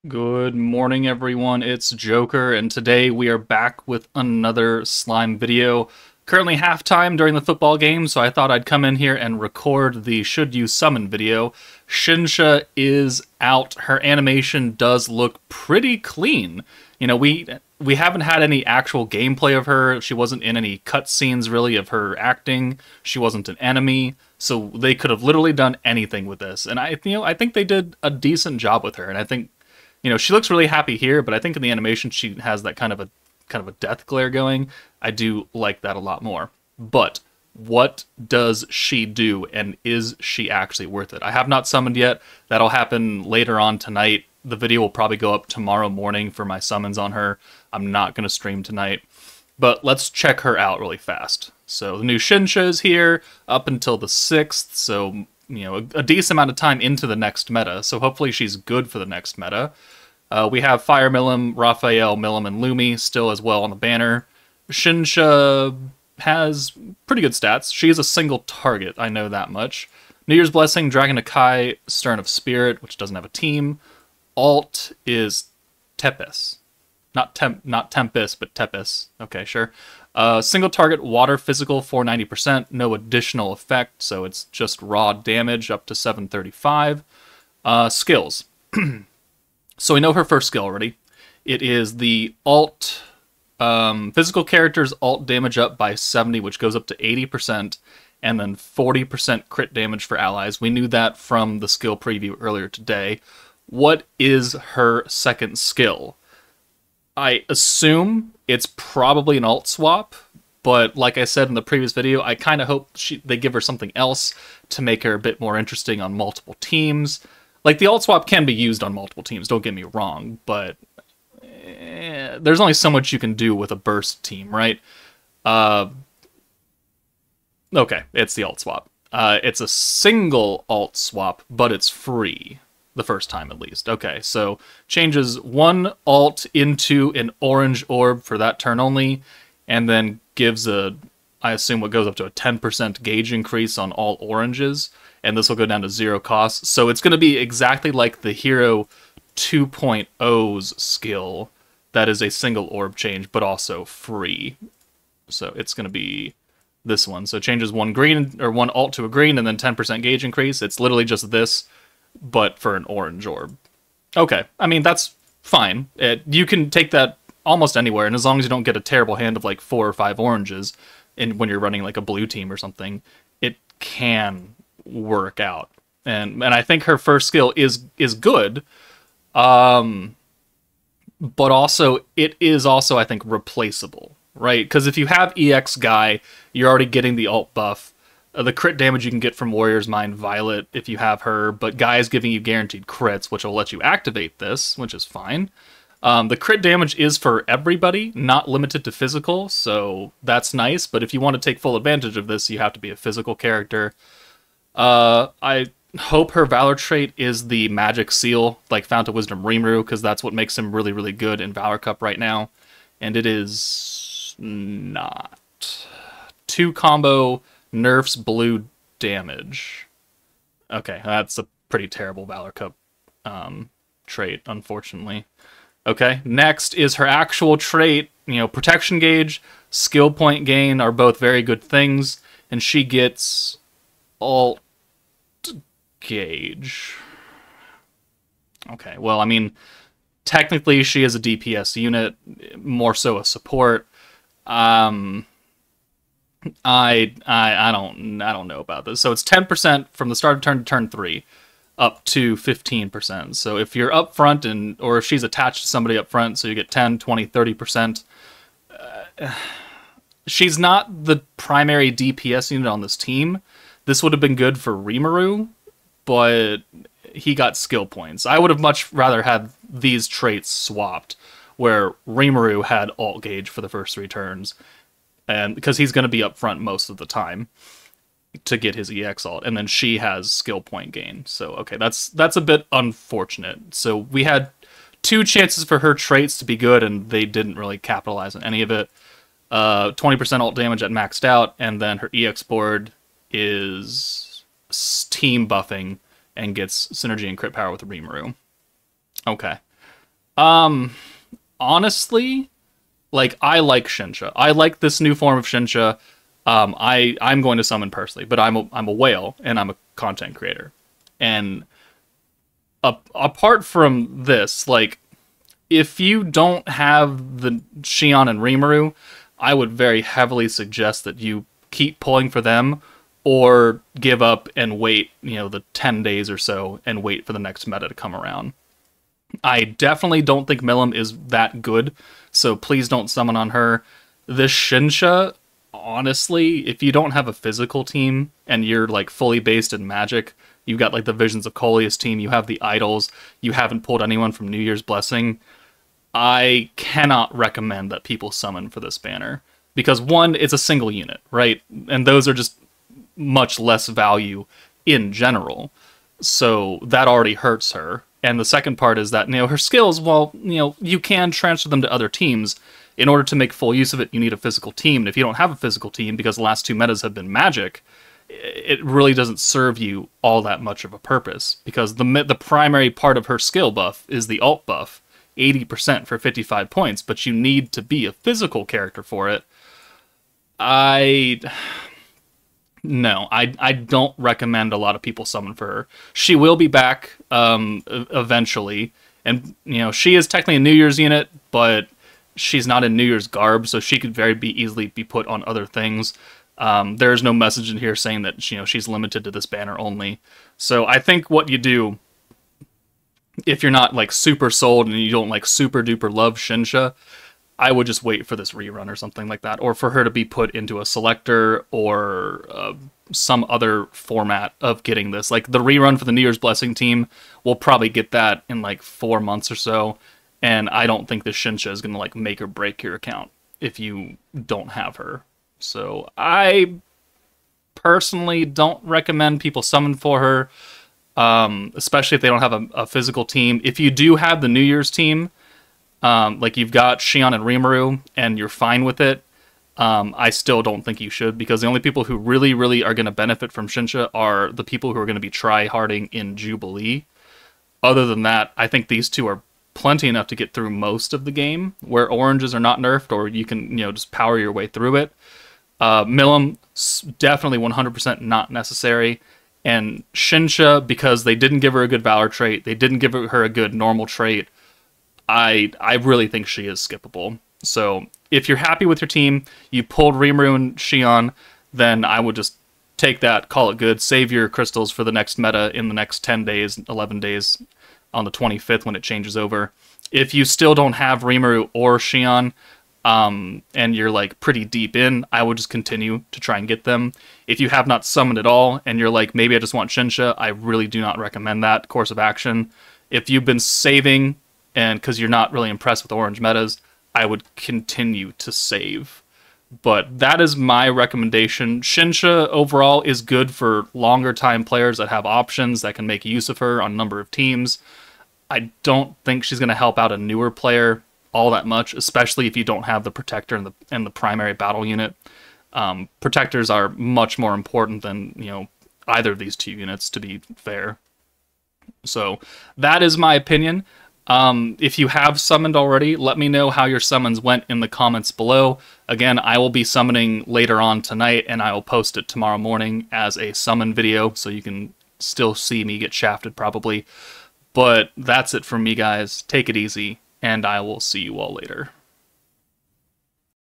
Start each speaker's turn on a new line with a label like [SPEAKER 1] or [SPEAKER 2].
[SPEAKER 1] Good morning, everyone. It's Joker, and today we are back with another slime video. Currently halftime during the football game, so I thought I'd come in here and record the Should You Summon video. Shinsha is out. Her animation does look pretty clean. You know, we haven't had any actual gameplay of her. She wasn't in any cutscenes really of her acting. She wasn't an enemy, so they could have literally done anything with this. And I think they did a decent job with her, and I think she looks really happy here, but I think in the animation she has that kind of a death glare going. I do like that a lot more. But what does she do, and is she actually worth it? I have not summoned yet. That'll happen later on tonight. The video will probably go up tomorrow morning for my summons on her. I'm not going to stream tonight. But let's check her out really fast. So the new Shinsha is here up until the 6th, so a decent amount of time into the next meta, so hopefully she's good for the next meta. We have Fire Milim, Raphael, Milim, and Lumi still as well on the banner. Shinsha has pretty good stats. She is a single target, I know that much. New Year's Blessing, Dragon Akai, Stern of Spirit, which doesn't have a team. Alt is Tepes. Not Tempest, but Tepes. Okay, sure. Single target, water, physical, 490%. No additional effect, so it's just raw damage up to 735. Skills. So we know her first skill already. It is the alt physical character's alt damage up by 70, which goes up to 80%, and then 40% crit damage for allies. We knew that from the skill preview earlier today. What is her second skill? I assume it's probably an alt swap, but like I said in the previous video, I kind of hope they give her something else to make her a bit more interesting on multiple teams. Like, the alt swap can be used on multiple teams, don't get me wrong, but there's only so much you can do with a burst team, right? Okay, it's the alt swap. It's a single alt swap, but it's free. The first time, at least. Okay, so changes one alt into an orange orb for that turn only, and then gives I assume what goes up to a 10% gauge increase on all oranges, and this will go down to 0 cost. So it's going to be exactly like the Hero 2.0's skill, that is a single orb change, but also free. So it's going to be this one. So it changes one green, or one alt to a green, and then 10% gauge increase. It's literally just this, but for an orange orb. Okay, I mean, that's fine. You can take that almost anywhere, and as long as you don't get a terrible hand of like 4 or 5 oranges, and when you're running like a blue team or something, it can work out. And I think her first skill is good, but also it is also, I think, replaceable, right? Because if you have EX Guy, you're already getting the alt buff. The crit damage you can get from Warrior's Mind Violet if you have her, but Guy is giving you guaranteed crits, which will let you activate this, which is fine. The crit damage is for everybody, not limited to physical, so that's nice, but if you want to take full advantage of this, you have to be a physical character. I hope her Valor trait is the Magic Seal, like Fount of Wisdom Rimuru, because that's what makes him really, really good in Valor Cup right now, and it is not. 2 combo nerfs blue damage. Okay, that's a pretty terrible Valor Cup trait, unfortunately. Okay, next is her actual trait. Protection gauge, skill point gain are both very good things, and she gets alt gauge. Okay, well, I mean, technically she is a DPS unit, more so a support. I don't know about this. So it's 10% from the start of turn to turn 3, up to 15%. So if you're up front, or if she's attached to somebody up front, so you get 10, 20, 30%. She's not the primary DPS unit on this team. This would have been good for Rimuru, but he got skill points. I would have much rather had these traits swapped, where Rimuru had alt gauge for the first 3 turns, and because he's going to be up front most of the time to get his EX alt, and then she has skill point gain. So, okay, that's a bit unfortunate. So we had 2 chances for her traits to be good, and they didn't really capitalize on any of it. 20% alt damage at maxed out, and then her EX board is team buffing and gets synergy and crit power with Rimuru. Okay. Honestly, like, I like Shinsha. I like this new form of Shinsha. I'm going to summon personally, but I'm a whale and I'm a content creator. And apart from this, like, if you don't have the Shion and Rimuru, I would very heavily suggest that you keep pulling for them or give up and wait, the 10 days or so and wait for the next meta to come around. I definitely don't think Milim is that good, so please don't summon on her. This Shinsha, honestly, if you don't have a physical team and you're like fully based in Magic, you've got like the Visions of Coleus team, you have the Idols, you haven't pulled anyone from New Year's Blessing, I cannot recommend that people summon for this banner. Because one, it's a single unit, right? And those are just much less value in general. So that already hurts her. And the second part is that, her skills, well, you can transfer them to other teams. In order to make full use of it, you need a physical team. And if you don't have a physical team, because the last two metas have been Magic, it really doesn't serve you all that much of a purpose. Because the primary part of her skill buff is the alt buff, 80% for 55 points, but you need to be a physical character for it. No, I don't recommend a lot of people summon for her. She will be back eventually, and she is technically a New Year's unit, but she's not in New Year's garb, so she could very easily be put on other things. There is no message in here saying that she's limited to this banner only. So I think what you do, if you're not like super sold and you don't like super duper love Shinsha, I would just wait for this rerun or something like that, or for her to be put into a selector or some other format of getting this. Like the rerun for the New Year's Blessing team, we'll probably get that in like 4 months or so, and I don't think this Shinsha is going to like make or break your account if you don't have her. So I personally don't recommend people summon for her, especially if they don't have a physical team. If you do have the New Year's team, like you've got Shion and Rimuru, and you're fine with it, I still don't think you should, because the only people who really, really are going to benefit from Shinsha are the people who are going to be try-harding in Jubilee. Other than that, I think these two are plenty enough to get through most of the game, where oranges are not nerfed, or you can, just power your way through it. Milim, definitely 100% not necessary. And Shinsha, because they didn't give her a good Valor trait, they didn't give her a good normal trait, I really think she is skippable. So if you're happy with your team, you pulled Rimuru and Shion, then I would just take that, call it good, save your crystals for the next meta in the next 10 days, 11 days, on the 25th when it changes over. If you still don't have Rimuru or Shion, and you're like pretty deep in, I would just continue to try and get them. If you have not summoned at all, and you're like, maybe I just want Shinsha, I really do not recommend that course of action. If you've been saving, and because you're not really impressed with orange metas, I would continue to save. But that is my recommendation. Shinsha overall is good for longer time players that have options that can make use of her on a number of teams. I don't think she's going to help out a newer player all that much, especially if you don't have the Protector and the primary battle unit. Protectors are much more important than either of these two units, to be fair. So that is my opinion. If you have summoned already, let me know how your summons went in the comments below. Again, I will be summoning later on tonight, and I will post it tomorrow morning as a summon video, so you can still see me get shafted probably. But that's it from me, guys. Take it easy, and I will see you all later.